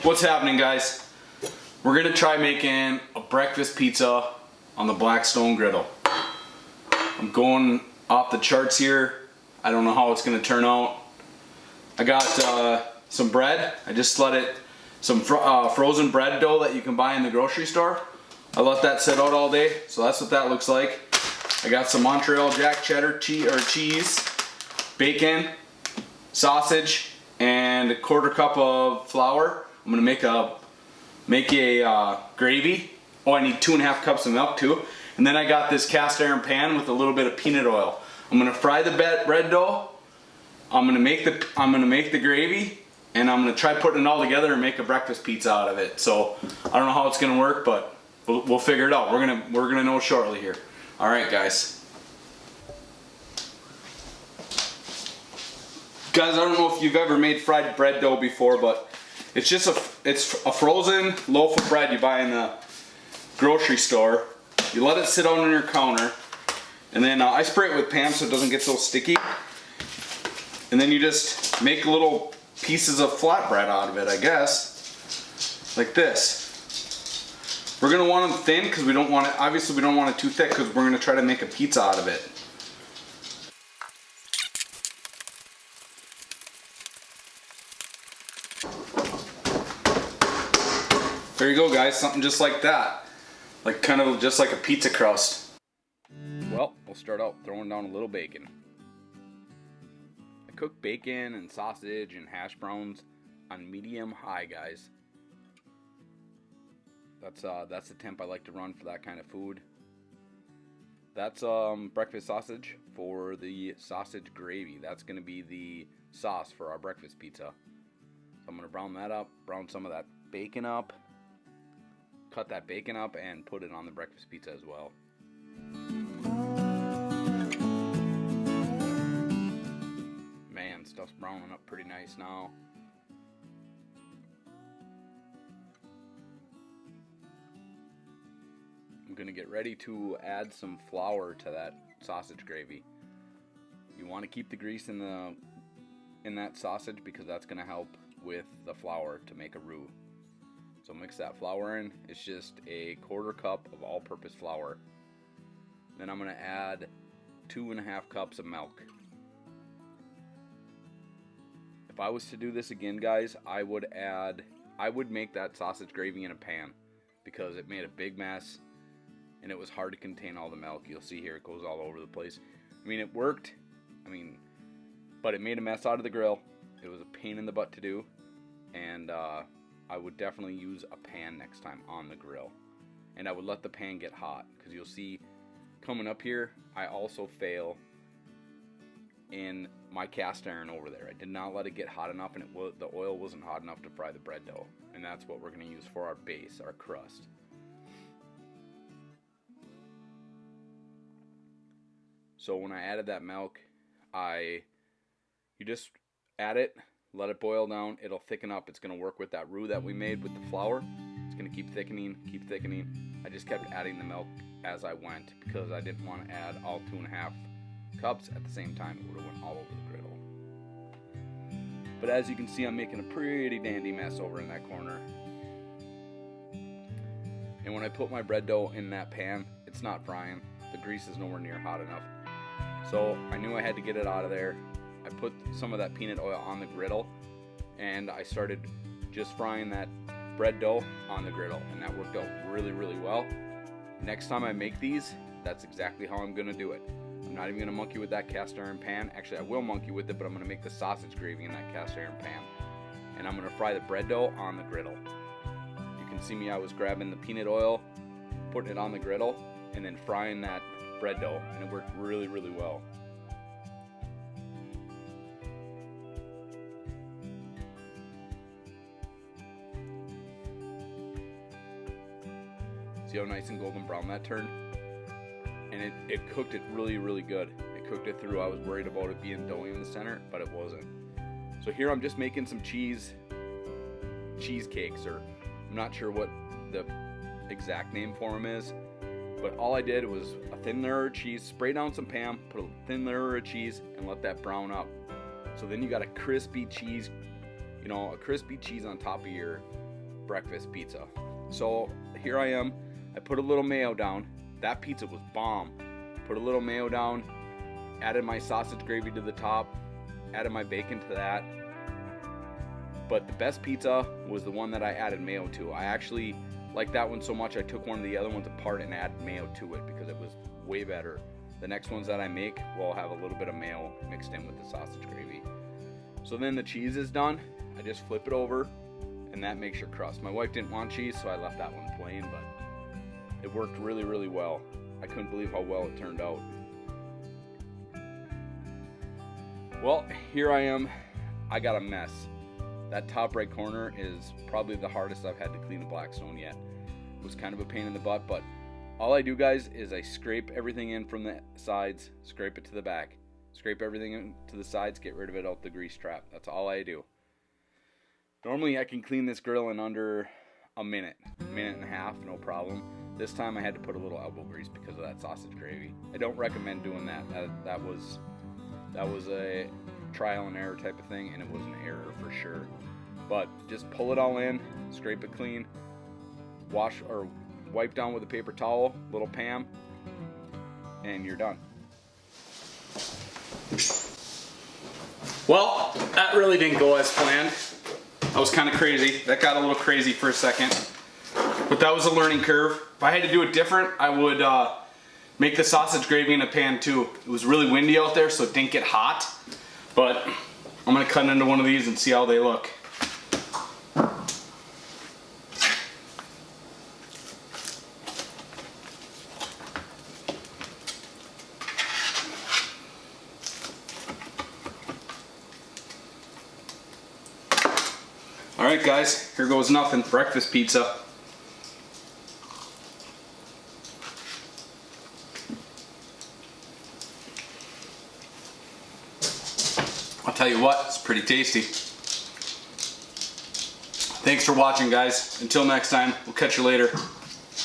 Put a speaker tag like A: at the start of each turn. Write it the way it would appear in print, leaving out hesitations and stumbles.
A: What's happening, guys? We're gonna try making a breakfast pizza on the Blackstone griddle. I'm going off the charts here. I don't know how it's gonna turn out. I got some bread. I just let it, some frozen bread dough that you can buy in the grocery store. I let that sit out all day, so that's what that looks like. I got some Montreal Jack cheddar cheese, bacon, sausage, and a quarter cup of flour. I'm gonna make a gravy. Oh, I need 2.5 cups of milk too. And then I got this cast iron pan with a little bit of peanut oil. I'm gonna fry the bread dough. I'm gonna make the gravy, and I'm gonna try putting it all together and make a breakfast pizza out of it. So I don't know how it's gonna work, but we'll figure it out. We're gonna know shortly here. All right, guys. Guys, I don't know if you've ever made fried bread dough before, but it's just a frozen loaf of bread you buy in the grocery store. You let it sit out on your counter, and then I spray it with Pam so it doesn't get so sticky. And then you just make little pieces of flatbread out of it, I guess, like this. We're gonna want them thin because we don't want it. Obviously, we don't want it too thick because we're gonna try to make a pizza out of it. There you go, guys, something just like that. Like kind of just like a pizza crust. Well, we'll start out throwing down a little bacon. I cook bacon and sausage and hash browns on medium high, guys. That's the temp I like to run for that kind of food. That's breakfast sausage for the sausage gravy. That's gonna be the sauce for our breakfast pizza. So I'm gonna brown that up, brown some of that bacon up. Cut that bacon up and put it on the breakfast pizza as well. Man, stuff's browning up pretty nice now. I'm gonna get ready to add some flour to that sausage gravy. You want to keep the grease in that sausage because that's gonna help with the flour to make a roux. So mix that flour in. It's just a quarter cup of all-purpose flour. Then I'm gonna add 2.5 cups of milk. If I was to do this again, guys, I would make that sausage gravy in a pan because it made a big mess and it was hard to contain all the milk. You'll see here it goes all over the place. I mean, it worked. But it made a mess out of the grill. It was a pain in the butt to do, and I would definitely use a pan next time on the grill. And I would let the pan get hot, because you'll see coming up here, I also fail in my cast iron over there. I did not let it get hot enough, and the oil wasn't hot enough to fry the bread dough. And that's what we're going to use for our base, our crust. So when I added that milk, you just add it, let it boil down, it'll thicken up. It's going to work with that roux that we made with the flour. It's going to keep thickening, keep thickening. I just kept adding the milk as I went because I didn't want to add all 2.5 cups at the same time. It would have went all over the griddle. But as you can see, I'm making a pretty dandy mess over in that corner. And when I put my bread dough in that pan, it's not frying. The grease is nowhere near hot enough. So I knew I had to get it out of there. I put some of that peanut oil on the griddle, and I started just frying that bread dough on the griddle, and that worked out really, really well. Next time I make these, that's exactly how I'm gonna do it. I'm not even gonna monkey with that cast iron pan. Actually, I will monkey with it, but I'm gonna make the sausage gravy in that cast iron pan, and I'm gonna fry the bread dough on the griddle. You can see me, I was grabbing the peanut oil, putting it on the griddle, and then frying that bread dough, and it worked really, really well. See how nice and golden brown that turned? And it cooked it really, really good. It cooked it through. I was worried about it being doughy in the center, but it wasn't. So here I'm just making some cheesecakes, or I'm not sure what the exact name for them is, but all I did was a thin layer of cheese, spray down some Pam, put a thin layer of cheese, and let that brown up. So then you got a crispy cheese, a crispy cheese on top of your breakfast pizza. So here I am. I put a little mayo down. That pizza was bomb. Put a little mayo down, added my sausage gravy to the top, added my bacon to that. But the best pizza was the one that I added mayo to. I actually liked that one so much I took one of the other ones apart and added mayo to it because it was way better. The next ones that I make will have a little bit of mayo mixed in with the sausage gravy. So then the cheese is done. I just flip it over and that makes your crust. My wife didn't want cheese, so I left that one plain, but it worked really, really well. I couldn't believe how well it turned out. Well, here I am. I got a mess. That top right corner is probably the hardest I've had to clean a Blackstone yet. It was kind of a pain in the butt, but all I do, guys, is I scrape everything in from the sides, scrape it to the back, scrape everything in to the sides, get rid of it out the grease trap. That's all I do. Normally I can clean this grill in under a minute and a half, no problem. This time I had to put a little elbow grease because of that sausage gravy. I don't recommend doing that. That was a trial and error type of thing, and it was an error for sure. But just pull it all in, scrape it clean, wash or wipe down with a paper towel, little Pam, and you're done. Well, that really didn't go as planned. That was kind of crazy. That got a little crazy for a second. But that was a learning curve. If I had to do it different, I would make the sausage gravy in a pan too. It was really windy out there, so it didn't get hot. But I'm gonna cut into one of these and see how they look. Alright guys, here goes nothing. Breakfast pizza. I'll tell you what, it's pretty tasty. Thanks for watching, guys. Until next time, we'll catch you later.